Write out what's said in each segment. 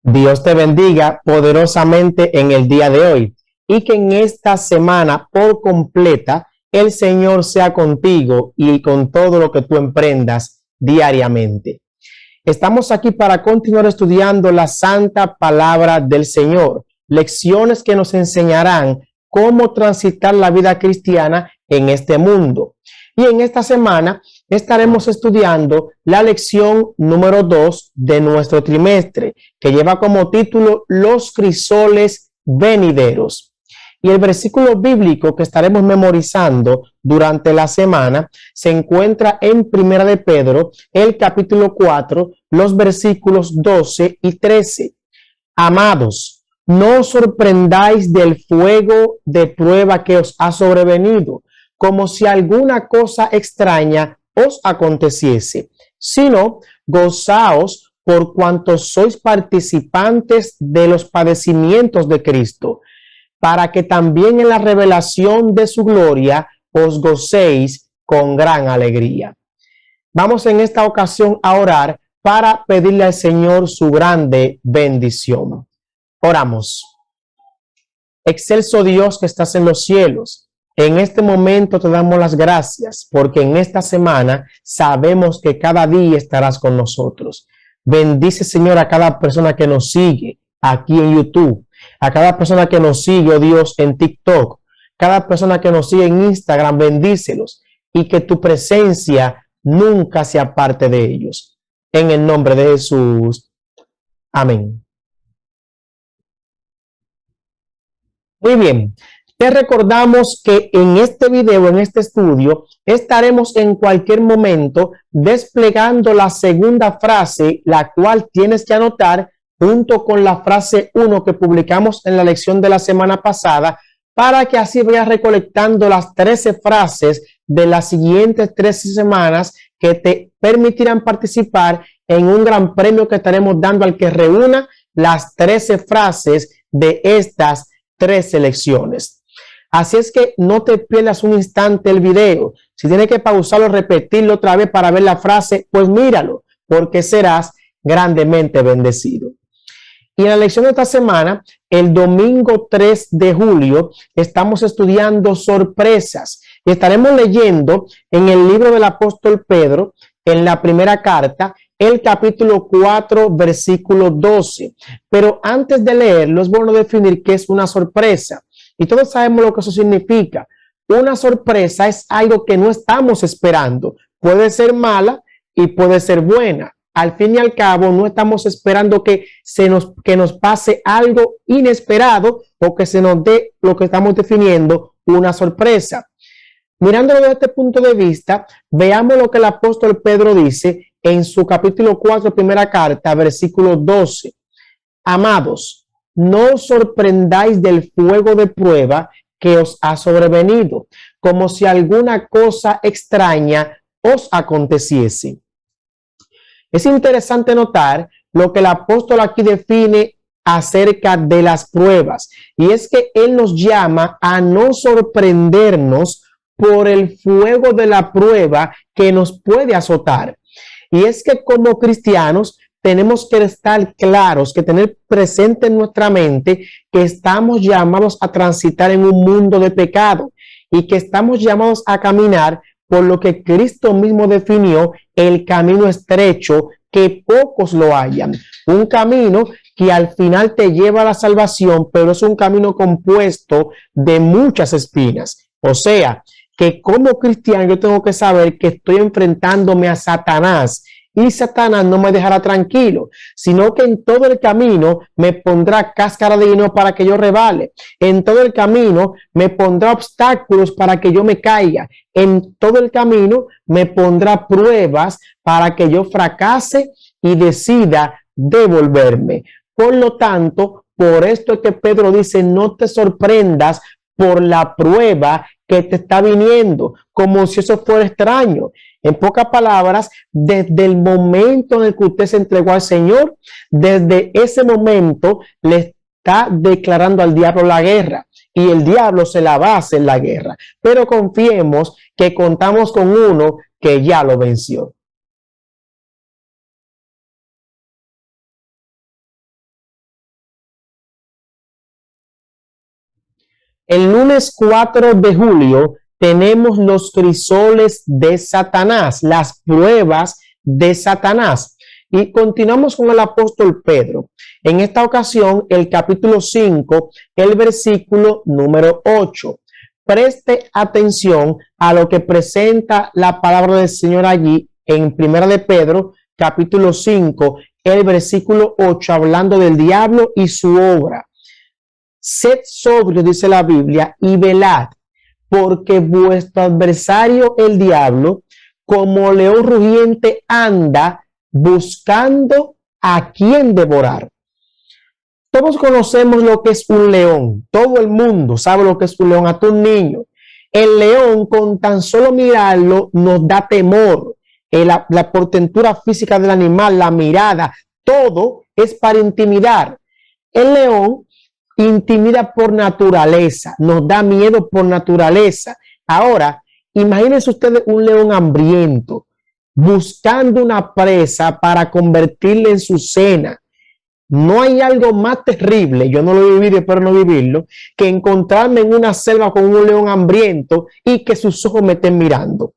Dios te bendiga poderosamente en el día de hoy y que en esta semana por completa el Señor sea contigo y con todo lo que tú emprendas diariamente. Estamos aquí para continuar estudiando la santa palabra del Señor, lecciones que nos enseñarán cómo transitar la vida cristiana en este mundo. Y en esta semana estaremos estudiando la lección número 2 de nuestro trimestre, que lleva como título Los crisoles venideros. Y el versículo bíblico que estaremos memorizando durante la semana se encuentra en Primera de Pedro, el capítulo 4, los versículos 12 y 13. Amados, no os sorprendáis del fuego de prueba que os ha sobrevenido, como si alguna cosa extraña os aconteciese, sino gozaos por cuanto sois participantes de los padecimientos de Cristo, para que también en la revelación de su gloria os gocéis con gran alegría. Vamos en esta ocasión a orar para pedirle al Señor su grande bendición. Oramos. Excelso Dios que estás en los cielos, en este momento te damos las gracias porque en esta semana sabemos que cada día estarás con nosotros. Bendice, Señor, a cada persona que nos sigue aquí en YouTube, a cada persona que nos sigue, oh Dios, en TikTok, cada persona que nos sigue en Instagram, bendícelos y que tu presencia nunca se aparte de ellos. En el nombre de Jesús. Amén. Muy bien, te recordamos que en este video, en este estudio, estaremos en cualquier momento desplegando la segunda frase, la cual tienes que anotar junto con la frase 1 que publicamos en la lección de la semana pasada, para que así vayas recolectando las 13 frases de las siguientes 13 semanas que te permitirán participar en un gran premio que estaremos dando al que reúna las 13 frases de estas 13 lecciones. Así es que no te pierdas un instante el video. Si tienes que pausarlo, repetirlo otra vez para ver la frase, pues míralo, porque serás grandemente bendecido. Y en la lección de esta semana, el domingo 3 de julio, estamos estudiando sorpresas. Y estaremos leyendo en el libro del apóstol Pedro, en la primera carta, el capítulo 4, versículo 12. Pero antes de leerlo, es bueno definir qué es una sorpresa. Y todos sabemos lo que eso significa. Una sorpresa es algo que no estamos esperando. Puede ser mala y puede ser buena. Al fin y al cabo, no estamos esperando que nos pase algo inesperado o que se nos dé lo que estamos definiendo una sorpresa. Mirándolo desde este punto de vista, veamos lo que el apóstol Pedro dice en su capítulo 4, primera carta, versículo 12. Amados, no os sorprendáis del fuego de prueba que os ha sobrevenido, como si alguna cosa extraña os aconteciese. Es interesante notar lo que el apóstol aquí define acerca de las pruebas, y es que él nos llama a no sorprendernos por el fuego de la prueba que nos puede azotar. Y es que como cristianos tenemos que estar claros, que tener presente en nuestra mente que estamos llamados a transitar en un mundo de pecado y que estamos llamados a caminar por lo que Cristo mismo definió, el camino estrecho, que pocos lo hallan. Un camino que al final te lleva a la salvación, pero es un camino compuesto de muchas espinas. O sea, que como cristiano yo tengo que saber que estoy enfrentándome a Satanás, y Satanás no me dejará tranquilo, sino que en todo el camino me pondrá cáscara de heno para que yo rebale. En todo el camino me pondrá obstáculos para que yo me caiga. En todo el camino me pondrá pruebas para que yo fracase y decida devolverme. Por lo tanto, por esto es que Pedro dice, no te sorprendas por la prueba que te está viniendo, como si eso fuera extraño. En pocas palabras, desde el momento en el que usted se entregó al Señor, desde ese momento le está declarando al diablo la guerra, y el diablo se la va a hacer la guerra. Pero confiemos que contamos con uno que ya lo venció. El lunes 4 de julio tenemos los crisoles de Satanás, las pruebas de Satanás. Y continuamos con el apóstol Pedro. En esta ocasión, el capítulo 5, el versículo número 8. Preste atención a lo que presenta la palabra del Señor allí en Primera de Pedro, capítulo 5, el versículo 8, hablando del diablo y su obra. Sed sobrios, dice la Biblia, y velad, porque vuestro adversario, el diablo, como león rugiente, anda buscando a quien devorar. Todos conocemos lo que es un león. Todo el mundo sabe lo que es un león, hasta un niño. El león, con tan solo mirarlo, nos da temor. La portentura física del animal, la mirada, todo es para intimidar. El león intimida por naturaleza, nos da miedo por naturaleza. Ahora, imagínense ustedes un león hambriento, buscando una presa para convertirle en su cena. No hay algo más terrible, yo no lo viví y espero no vivirlo, que encontrarme en una selva con un león hambriento y que sus ojos me estén mirando.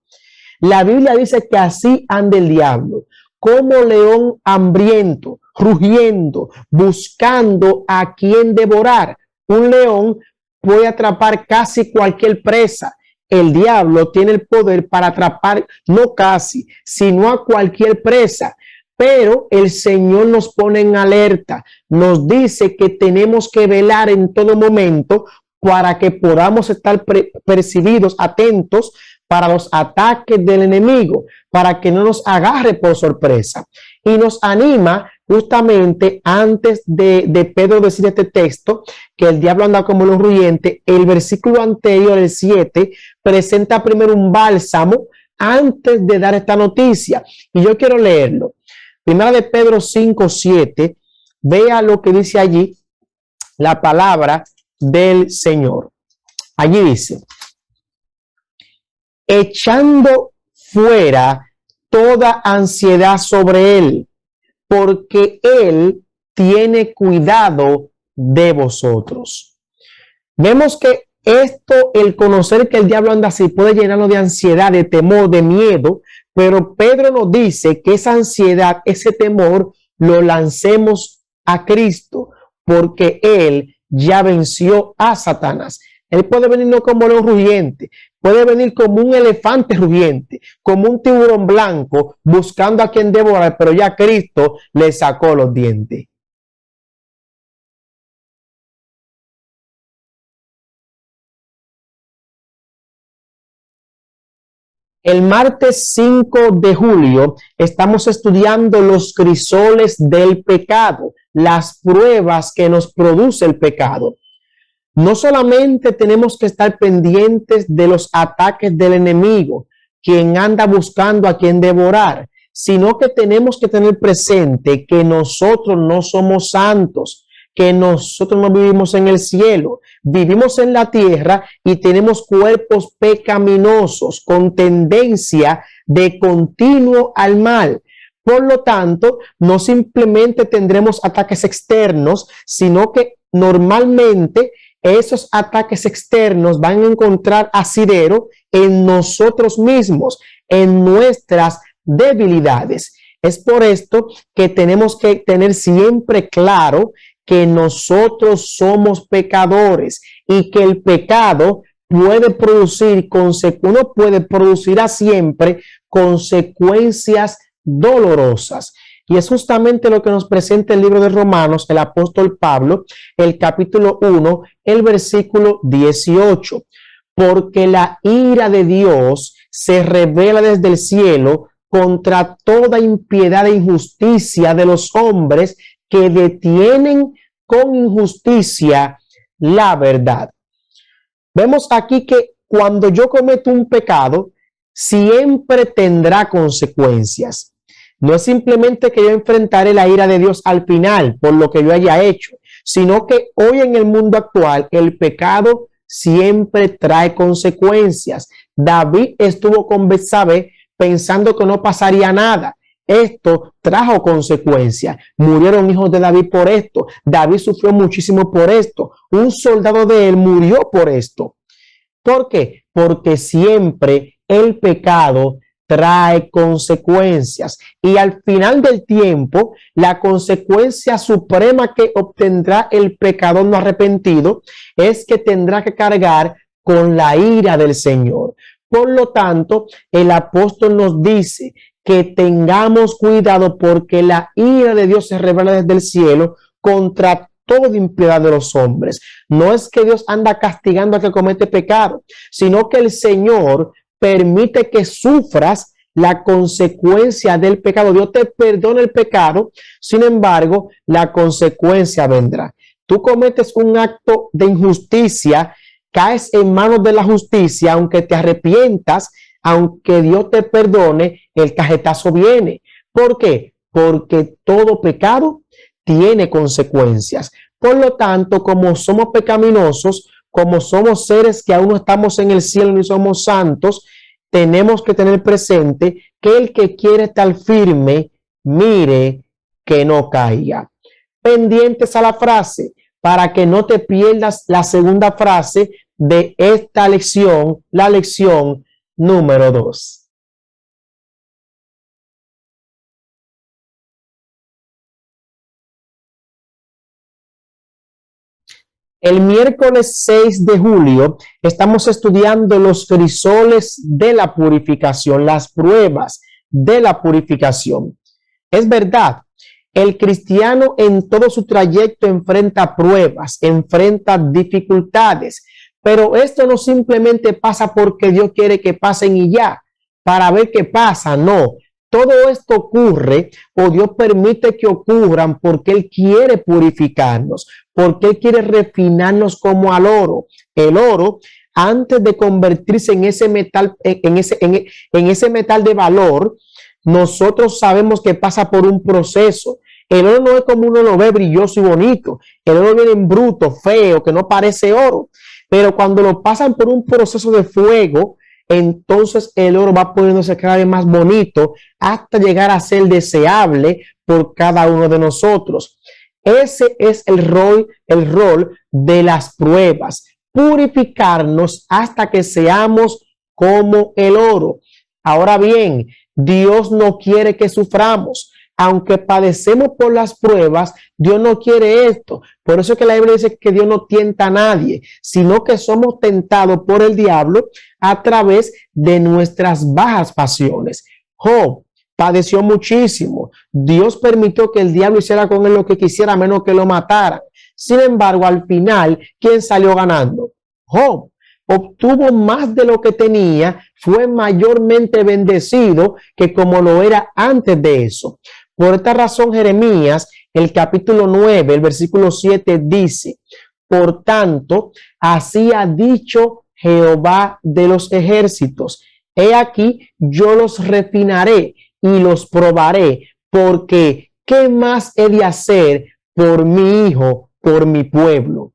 La Biblia dice que así anda el diablo, como león hambriento, rugiendo, buscando a quien devorar. Un león puede atrapar casi cualquier presa. El diablo tiene el poder para atrapar, no casi, sino a cualquier presa. Pero el Señor nos pone en alerta, nos dice que tenemos que velar en todo momento para que podamos estar percibidos, atentos para los ataques del enemigo, para que no nos agarre por sorpresa. Y nos anima justamente antes de Pedro decir este texto, que el diablo anda como león rugiente. El versículo anterior, el 7, presenta primero un bálsamo antes de dar esta noticia. Y yo quiero leerlo. Primera de Pedro 5, 7, vea lo que dice allí la palabra del Señor. Allí dice, echando fuera toda ansiedad sobre él, porque él tiene cuidado de vosotros. Vemos que esto, el conocer que el diablo anda así, puede llenarnos de ansiedad, de temor, de miedo, pero Pedro nos dice que esa ansiedad, ese temor, lo lancemos a Cristo, porque él ya venció a Satanás. Él puede venir no como león rugiente, puede venir como un elefante rugiente, como un tiburón blanco, buscando a quien devorar, pero ya Cristo le sacó los dientes. El martes 5 de julio estamos estudiando los crisoles del pecado, las pruebas que nos produce el pecado. No solamente tenemos que estar pendientes de los ataques del enemigo, quien anda buscando a quien devorar, sino que tenemos que tener presente que nosotros no somos santos, que nosotros no vivimos en el cielo, vivimos en la tierra y tenemos cuerpos pecaminosos con tendencia de continuo al mal. Por lo tanto, no simplemente tendremos ataques externos, sino que normalmente esos ataques externos van a encontrar asidero en nosotros mismos, en nuestras debilidades. Es por esto que tenemos que tener siempre claro que nosotros somos pecadores y que el pecado puede producir uno puede producir siempre consecuencias dolorosas. Y es justamente lo que nos presenta el libro de Romanos, el apóstol Pablo, el capítulo 1, el versículo 18. Porque la ira de Dios se revela desde el cielo contra toda impiedad e injusticia de los hombres que detienen con injusticia la verdad. Vemos aquí que cuando yo cometo un pecado, siempre tendrá consecuencias. No es simplemente que yo enfrentaré la ira de Dios al final por lo que yo haya hecho, sino que hoy en el mundo actual el pecado siempre trae consecuencias. David estuvo con Betsabé pensando que no pasaría nada. Esto trajo consecuencias. Murieron hijos de David por esto. David sufrió muchísimo por esto. Un soldado de él murió por esto. ¿Por qué? Porque siempre el pecado trae consecuencias y al final del tiempo la consecuencia suprema que obtendrá el pecador no arrepentido es que tendrá que cargar con la ira del Señor. Por lo tanto, el apóstol nos dice que tengamos cuidado porque la ira de Dios se revela desde el cielo contra toda impiedad de los hombres. No es que Dios anda castigando a que comete pecado, sino que el Señor permite que sufras la consecuencia del pecado. Dios te perdona el pecado, sin embargo, la consecuencia vendrá. Tú cometes un acto de injusticia, caes en manos de la justicia, aunque te arrepientas, aunque Dios te perdone, el cajetazo viene. ¿Por qué? Porque todo pecado tiene consecuencias. Por lo tanto, como somos pecaminosos, como somos seres que aún no estamos en el cielo ni somos santos, tenemos que tener presente que el que quiere estar firme, mire que no caiga. Pendientes a la frase para que no te pierdas la segunda frase de esta lección, la lección número 2. El miércoles 6 de julio estamos estudiando los crisoles de la purificación, las pruebas de la purificación. Es verdad, el cristiano en todo su trayecto enfrenta pruebas, enfrenta dificultades, pero esto no simplemente pasa porque Dios quiere que pasen y ya, para ver qué pasa, no. Todo esto ocurre o Dios permite que ocurran porque Él quiere purificarnos, porque Él quiere refinarnos como al oro. El oro, antes de convertirse en ese metal, en ese metal de valor, nosotros sabemos que pasa por un proceso. El oro no es como uno lo ve brilloso y bonito. El oro viene en bruto, feo, que no parece oro. Pero cuando lo pasan por un proceso de fuego, entonces el oro va poniéndose cada vez más bonito hasta llegar a ser deseable por cada uno de nosotros. Ese es el rol de las pruebas, purificarnos hasta que seamos como el oro. Ahora bien, Dios no quiere que suframos. Aunque padecemos por las pruebas, Dios no quiere esto. Por eso es que la Biblia dice que Dios no tienta a nadie, sino que somos tentados por el diablo a través de nuestras bajas pasiones. Job padeció muchísimo. Dios permitió que el diablo hiciera con él lo que quisiera, menos que lo matara. Sin embargo, al final, ¿quién salió ganando? Job. Obtuvo más de lo que tenía, fue mayormente bendecido que como lo era antes de eso. Por esta razón, Jeremías, el capítulo 9, el versículo 7 dice: por tanto, así ha dicho Jehová de los ejércitos: he aquí, yo los refinaré y los probaré, porque ¿qué más he de hacer por mi hijo, por mi pueblo?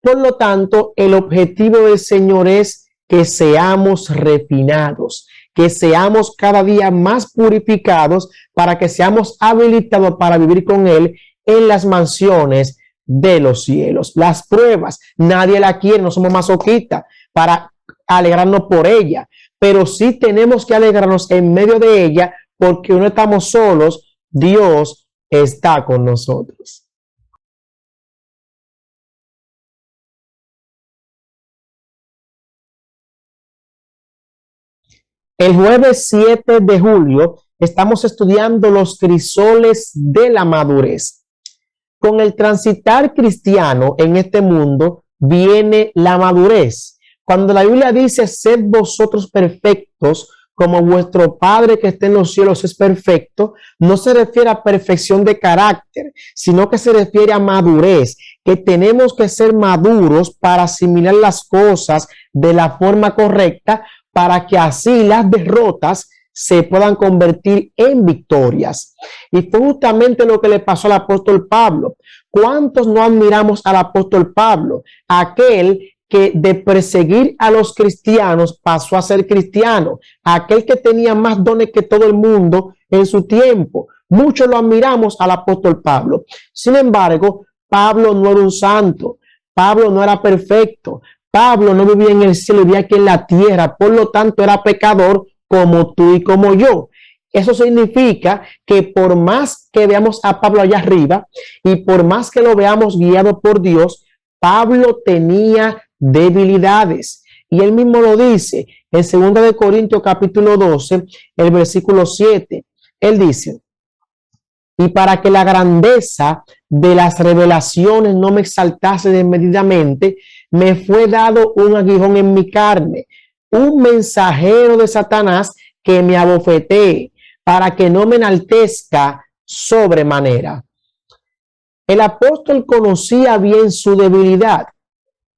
Por lo tanto, el objetivo del Señor es que seamos refinados, que seamos cada día más purificados para que seamos habilitados para vivir con Él en las mansiones de los cielos. Las pruebas, nadie la quiere, no somos masoquistas para alegrarnos por ella, pero sí tenemos que alegrarnos en medio de ella porque no estamos solos, Dios está con nosotros. El jueves 7 de julio estamos estudiando los crisoles de la madurez. Con el transitar cristiano en este mundo viene la madurez. Cuando la Biblia dice: sed vosotros perfectos como vuestro Padre que está en los cielos es perfecto, no se refiere a perfección de carácter, sino que se refiere a madurez, que tenemos que ser maduros para asimilar las cosas de la forma correcta, para que así las derrotas se puedan convertir en victorias. Y fue justamente lo que le pasó al apóstol Pablo. ¿Cuántos no admiramos al apóstol Pablo? Aquel que de perseguir a los cristianos pasó a ser cristiano, aquel que tenía más dones que todo el mundo en su tiempo. Muchos lo admiramos al apóstol Pablo. Sin embargo, Pablo no era un santo. Pablo no era perfecto. Pablo no vivía en el cielo, vivía aquí en la tierra. Por lo tanto, era pecador como tú y como yo. Eso significa que por más que veamos a Pablo allá arriba y por más que lo veamos guiado por Dios, Pablo tenía debilidades. Y él mismo lo dice en 2 de Corintios capítulo 12, el versículo 7. Él dice: y para que la grandeza de las revelaciones no me exaltase desmedidamente, me fue dado un aguijón en mi carne, un mensajero de Satanás que me abofetee, para que no me enaltezca sobremanera. El apóstol conocía bien su debilidad.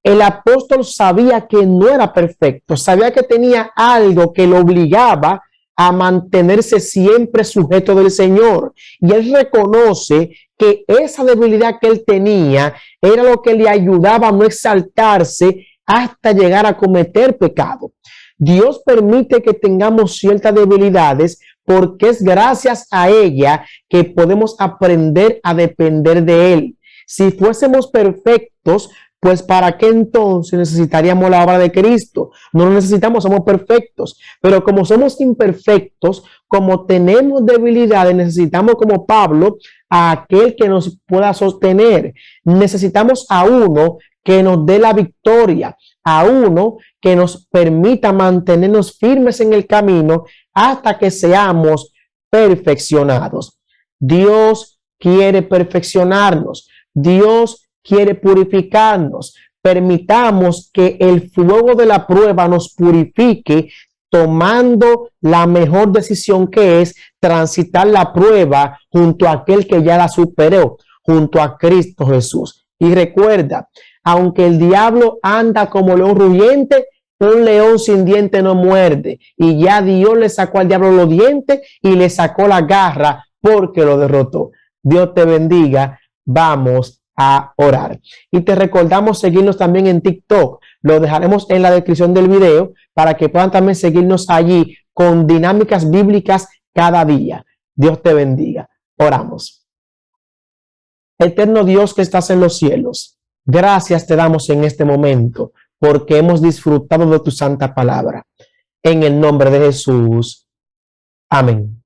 El apóstol sabía que no era perfecto, sabía que tenía algo que lo obligaba a mantenerse siempre sujeto del Señor. Y él reconoce que esa debilidad que él tenía era lo que le ayudaba a no exaltarse hasta llegar a cometer pecado. Dios permite que tengamos ciertas debilidades porque es gracias a ella que podemos aprender a depender de Él. Si fuésemos perfectos, pues ¿para qué entonces necesitaríamos la obra de Cristo? No lo necesitamos, somos perfectos. Pero como somos imperfectos, como tenemos debilidades, necesitamos como Pablo a aquel que nos pueda sostener. Necesitamos a uno que nos dé la victoria, a uno que nos permita mantenernos firmes en el camino hasta que seamos perfeccionados. Dios quiere perfeccionarnos. Dios quiere purificarnos. Permitamos que el fuego de la prueba nos purifique, tomando la mejor decisión, que es transitar la prueba junto a aquel que ya la superó, junto a Cristo Jesús. Y recuerda, aunque el diablo anda como león rugiente, un león sin diente no muerde. Y ya Dios le sacó al diablo los dientes y le sacó la garra porque lo derrotó. Dios te bendiga. Vamos a orar. Y te recordamos seguirnos también en TikTok. Lo dejaremos en la descripción del video para que puedan también seguirnos allí con dinámicas bíblicas cada día. Dios te bendiga. Oramos. Eterno Dios que estás en los cielos, gracias te damos en este momento porque hemos disfrutado de tu santa palabra. En el nombre de Jesús. Amén.